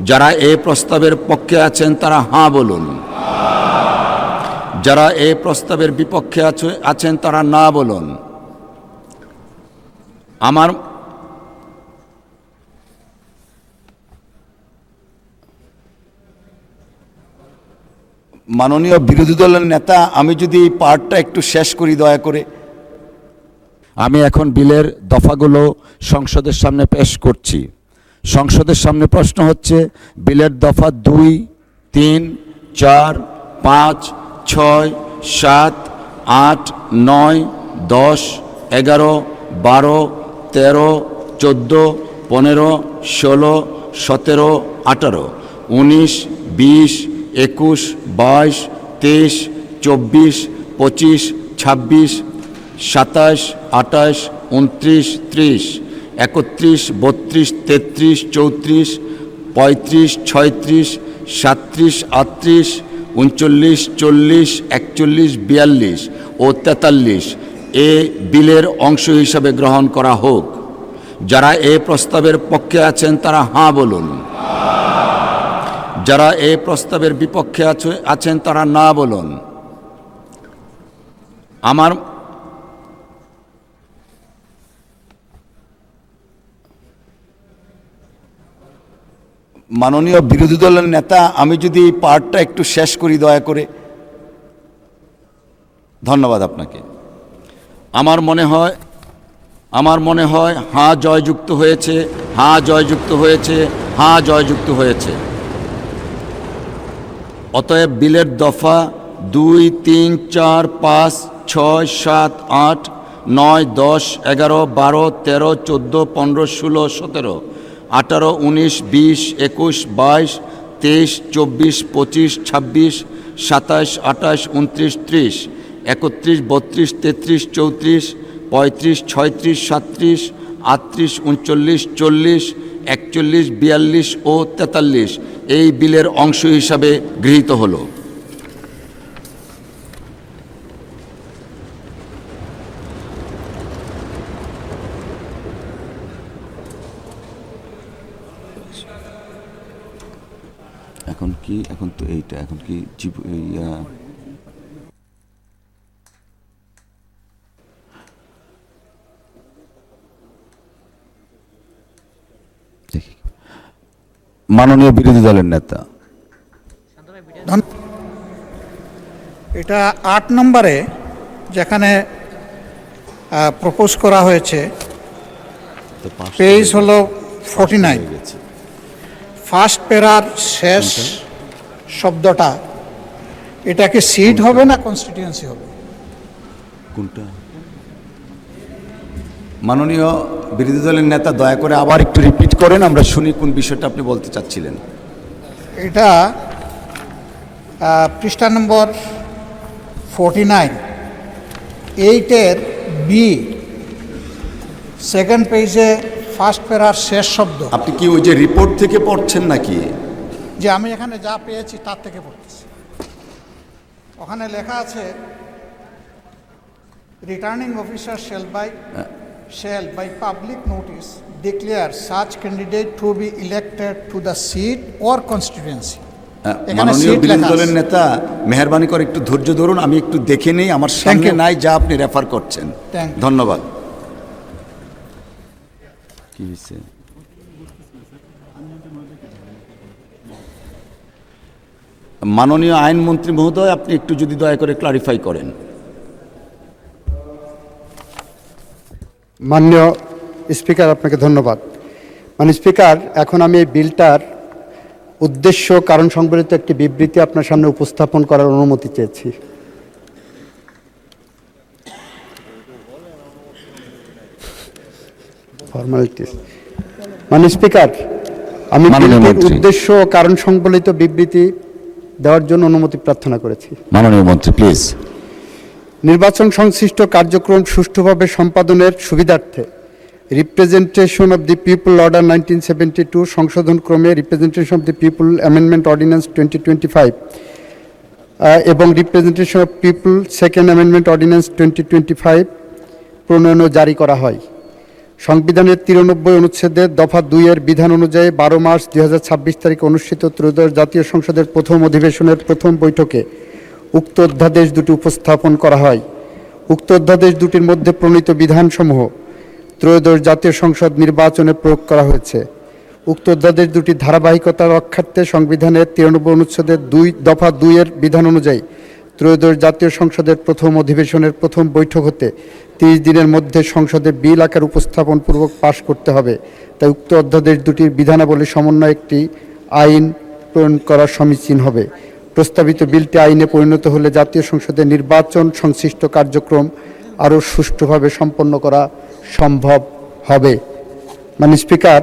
যারা এই প্রস্তাবের পক্ষে আছেন তারা হাঁ বলুন। যারা এই প্রস্তাবের বিপক্ষে আছেন তারা না বলুন। আমার মাননীয় বিরোধী দলের নেতা, আমি যদি এই পার্টটা একটু শেষ করি দয়া করে। আমি এখন বিলের দফাগুলো সংসদের সামনে পেশ করছি। সংসদের সামনে প্রশ্ন হচ্ছে বিলের দফা 2, 3, 4, 5, 6, 7, 8, 9, 10, 11, 12, 13, 14, 15, 16, 17, 18, 19, 20, 21, 22, 23, 24, 25, 26, 27, 28, 29, 30, 31, 32, 33, 34, 35, 36, 37, 38, 39, 40, 41, 42 ও 43 এ বিলের অংশ হিসাবে গ্রহণ করা হোক। যারা এই প্রস্তাবের পক্ষে আছেন তারা হাঁ বলুন। যারা এই প্রস্তাবের বিপক্ষে আছেন তারা না বলুন। আমার মাননীয় বিরোধী দলের নেতা, আমি যদি এই পার্টটা একটু শেষ করি দয়া করে। ধন্যবাদ আপনাকে। আমার মনে হয় হাঁ জয়যুক্ত হয়েছে, হাঁ জয়যুক্ত হয়েছে, হাঁ জয়যুক্ত হয়েছে। অতএব বিলের দফা 2, 3, 4, 5, 6, 7, 8, 9, 10, 11, 12, 13, 14, 15, 16, 17, 18, 19, 20, 21, 22, 23, 24, 25, 26, 27, 28, 29, 30, 31, 32, 33, 34, 35, 36, 37, 38, 39, 40, 41, 42 ও 43 এই বিলের অংশ হিসাবে গৃহীত হলো। এখন তো এইটা এখন কি মাননীয় বিরোধী দলের নেতা, এটা 8 নম্বরে যেখানে প্রপোজ করা হয়েছে, পেজ হলো 49, ফার্স্ট প্যারার শেষ শব্দটা, এটা কি সিট হবে না কনস্টিটিউয়েন্সি হবে? কোনটা? মাননীয় বিরোধী দলের নেতা, দয়া করে আবার একটু রিপিট করেন, আমরা শুনি কোন বিষয়টা আপনি বলতে চাচ্ছিলেন। এটা পৃষ্ঠা নম্বর 49, 8-এর বি, সেকেন্ড পেজে ফার্স্ট প্যারার শেষ শব্দ। আপনি কি ওই যে রিপোর্ট থেকে পড়ছেন নাকি? যে আমি এখানে যা পেয়েছি তার থেকে পড়তেছি। ওখানে লেখা আছে returning officer shall by public notice declare such candidate to be elected to the seat or constituency. মাননীয় বিরোধী দলের নেতা, মেহরবানি করে একটু ধৈর্য ধরুন, আমি একটু দেখে নেই, আমার সামনে নাই যা আপনি রেফার করছেন। ধন্যবাদ। কি হয়েছে? মাননীয় আইনমন্ত্রী মহোদয়, আপনি একটু যদি দয়া করে ক্লারিফাই করেন। মাননীয় স্পিকার, আপনাকে ধন্যবাদ। মাননীয় স্পিকার, এখন আমি এই বিলটার উদ্দেশ্য কারণ সংবলিত একটি বিবৃতি আপনার সামনে উপস্থাপন করার অনুমতি চেয়েছি। ফর্মালিটিস। মাননীয় স্পিকার, আমি বিলটির উদ্দেশ্য কারণ সংবলিত বিবৃতি দেওয়ার জন্য অনুমতি প্রার্থনা করেছি। মাননীয় মন্ত্রী, প্লিজ। নির্বাচন সংশ্লিষ্ট কার্যক্রম সুষ্ঠুভাবে সম্পাদনের সুবিধার্থে representation of the people order 1972 সংশোধন ক্রমে representation of the people amendment ordinance 2025 এবং representation of people second amendment ordinance 2025 প্রণয়ন ও জারি করা হয়। সংবিধানের 93 অনুচ্ছেদের দফা 2 এর বিধান অনুযায়ী 12 মার্চ 2026 তারিখে অনুষ্ঠিত ত্রয়োদশ জাতীয় সংসদের প্রথম অধিবেশনের প্রথম বৈঠকে উক্ত অধ্যাদেশ দুটি উপস্থাপন করা হয়। উক্ত অধ্যাদেশ দুটির মধ্যে প্রণীত বিধানসমূহ ত্রয়োদশ জাতীয় সংসদ নির্বাচনে প্রয়োগ করা হয়েছে। উক্ত অধ্যাদেশ দুটির ধারাবাহিকতা রক্ষার্থে সংবিধানের 93 অনুচ্ছেদের দফা 2 এর বিধান অনুযায়ী ত্রয়োদশ জাতীয় সংসদের প্রথম অধিবেশনের প্রথম বৈঠক হতে 30 দিনের মধ্যে সংসদে বিল আকার উপস্থাপন পূর্বক পাশ করতে হবে। তাই উক্ত অধ্যাদেশ দুটির বিধানাবলী সমন্বয়ে একটি আইন প্রণয়ন করা সমীচীন হবে। প্রস্তাবিত বিলটি আইনে পরিণত হলে জাতীয় সংসদের নির্বাচন সংশ্লিষ্ট কার্যক্রম আরও সুষ্ঠুভাবে সম্পন্ন করা সম্ভব হবে। মাননীয় স্পিকার,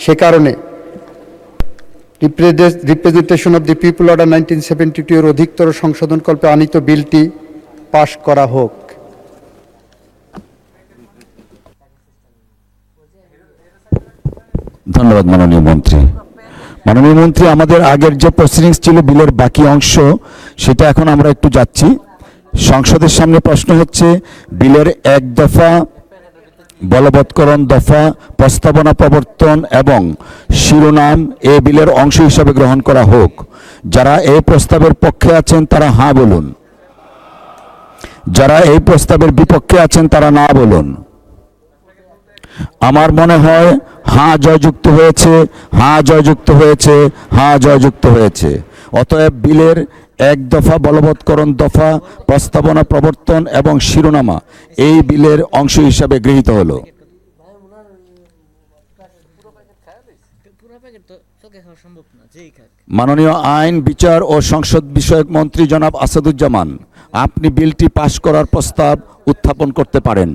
সে কারণে representation of the people order 1972 এর অধিকতর সংশোধনকল্পে আনিত বিলটি পাশ করা হোক। ধন্যবাদ মাননীয় মন্ত্রী। মাননীয় মন্ত্রী, আমাদের আগের যে প্রসিডিংস ছিল বিলের বাকি অংশ, সেটা এখন আমরা একটু যাচ্ছি। সংসদের সামনে প্রশ্ন হচ্ছে বিলের 1 দফা বলবৎকরণ দফা প্রস্তাবনা প্রবর্তন এবং শিরোনাম এ বিলের অংশ হিসাবে গ্রহণ করা হোক। যারা এই প্রস্তাবের পক্ষে আছেন তারা হ্যাঁ বলুন, যারা এই প্রস্তাবের বিপক্ষে আছেন তারা না বলুন। আমার মনে হয় হ্যাঁ জয়যুক্ত হয়েছে, হ্যাঁ জয়যুক্ত হয়েছে, হ্যাঁ জয়যুক্ত হয়েছে। অতএব বিলের 1 দফা বলবৎকরণ দফা প্রস্তাবনা প্রবর্তন এবং শিরোনামা এই বিলের অংশ হিসাবে গৃহীত হলো। মাননীয় আইন, বিচার ও সংসদ বিষয়ক মন্ত্রী জনাব আসাদুজ্জামান, আপনি বিলটি পাশ করার প্রস্তাব উত্থাপন করতে পারেন।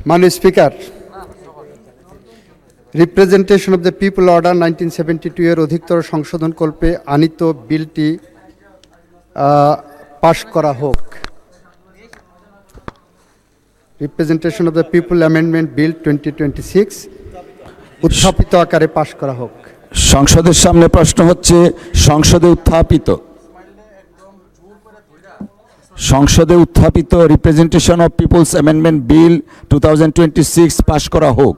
মাননীয় speaker, representation of the people order 1972 এর অধিকতর সংশোধনকল্পে আনিত বিলটি পাশ করা হোক। Representation of the people amendment bill 2026 উত্থাপিত আকারে পাশ করা হোক। সংসদের সামনে প্রশ্ন হচ্ছে সংসদে উত্থাপিত representation of people's amendment bill 2026 পাশ করা হোক।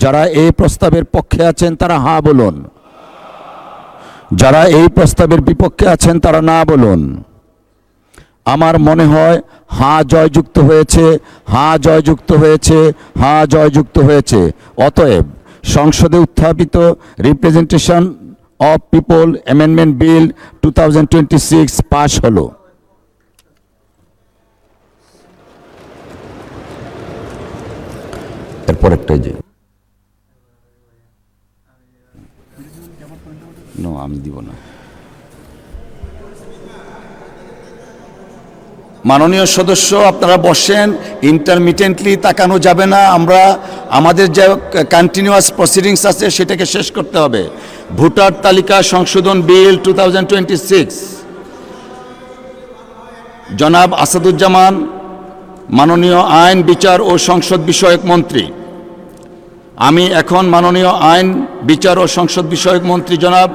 যারা এই প্রস্তাবের পক্ষে আছেন তারা হ্যাঁ বলুন, যারা এই প্রস্তাবের বিপক্ষে আছেন তারা না বলুন। আমার মনে হয় হ্যাঁ জয়যুক্ত হয়েছে, হ্যাঁ জয়যুক্ত হয়েছে, হ্যাঁ জয়যুক্ত হয়েছে। অতএব সংসদে উত্থাপিত representation of people amendment bill 2026 পাশ হলো। এরপর একটা যে আমি দিব না। মাননীয় সদস্য, আপনারা বসেন, ইন্টারমিটেন্টলি তাকানো যাবে না। আমরা আমাদের যে কন্টিনিউয়াস প্রসিডিংস আছে সেটাকে শেষ করতে হবে। ভোটার তালিকা সংশোধন বিল 2026, জনাব আসাদুজ্জামান, মাননীয় আইন, বিচার ও সংসদ বিষয়ক মন্ত্রী। আমি এখন মাননীয় আইন, বিচার ও সংসদ বিষয়ক মন্ত্রী জনাব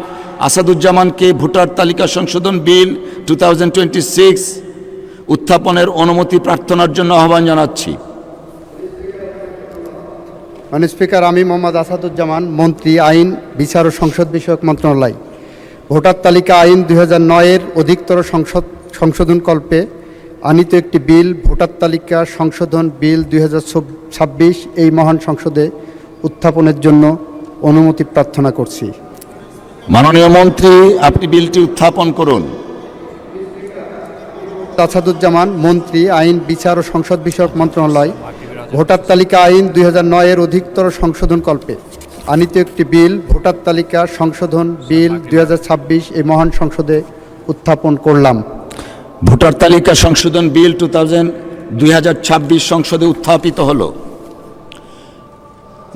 আসাদুজ্জামানকে ভোটার তালিকা সংশোধন বিল 2026 উত্থাপনের অনুমতি প্রার্থনার জন্য আহ্বান জানাচ্ছি। মাননীয় স্পিকার, আমি মোহাম্মদ আসাদুজ্জামান, মন্ত্রী আইন, বিচার ও সংসদ বিষয়ক মন্ত্রণালয়, ভোটার তালিকা আইন 2009 এর অধিকতর সংশোধনকল্পে আনিত একটি বিল, ভোটার তালিকা সংশোধন বিল 2026 এই মহান সংসদে উত্থাপনের জন্য অনুমতি প্রার্থনা করছি। মাননীয় মন্ত্রী, আপনি বিলটি উত্থাপন করুন। আসাদুজ্জামান, মন্ত্রী আইন, বিচার ও সংসদ বিষয়ক মন্ত্রণালয়, ভোটার তালিকা আইন 2009 এর অধিকতর সংশোধনকল্পে আনিত একটি বিল, ভোটার তালিকা সংশোধন বিল 2026 এই মহান সংসদে উত্থাপন করলাম। ভোটার তালিকা সংশোধন বিল 2026 সংসদে উত্থাপিত হল।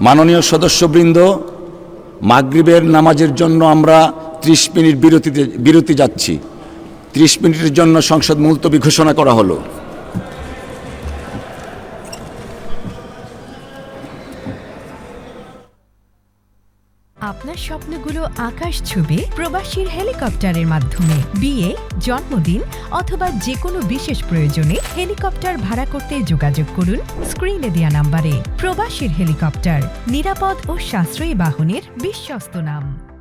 মাননীয় সদস্যবৃন্দ, মাগরিবের নামাজের জন্য আমরা 30 মিনিট বিরতি যাচ্ছি। 30 মিনিটের জন্য সংসদ মুলতবি ঘোষণা করা হলো। আপনার স্বপ্নগুলো আকাশ ছুবে প্রবাসীর হেলিকপ্টারের মাধ্যমে। বিয়ে, জন্মদিন অথবা যে কোনো বিশেষ প্রয়োজনে হেলিকপ্টার ভাড়া করতে যোগাযোগ করুন স্ক্রিনে দেয়া নাম্বারে। প্রবাসীর হেলিকপ্টার, নিরাপদ ও সাশ্রয়ী বাহনের বিশ্বস্ত নাম।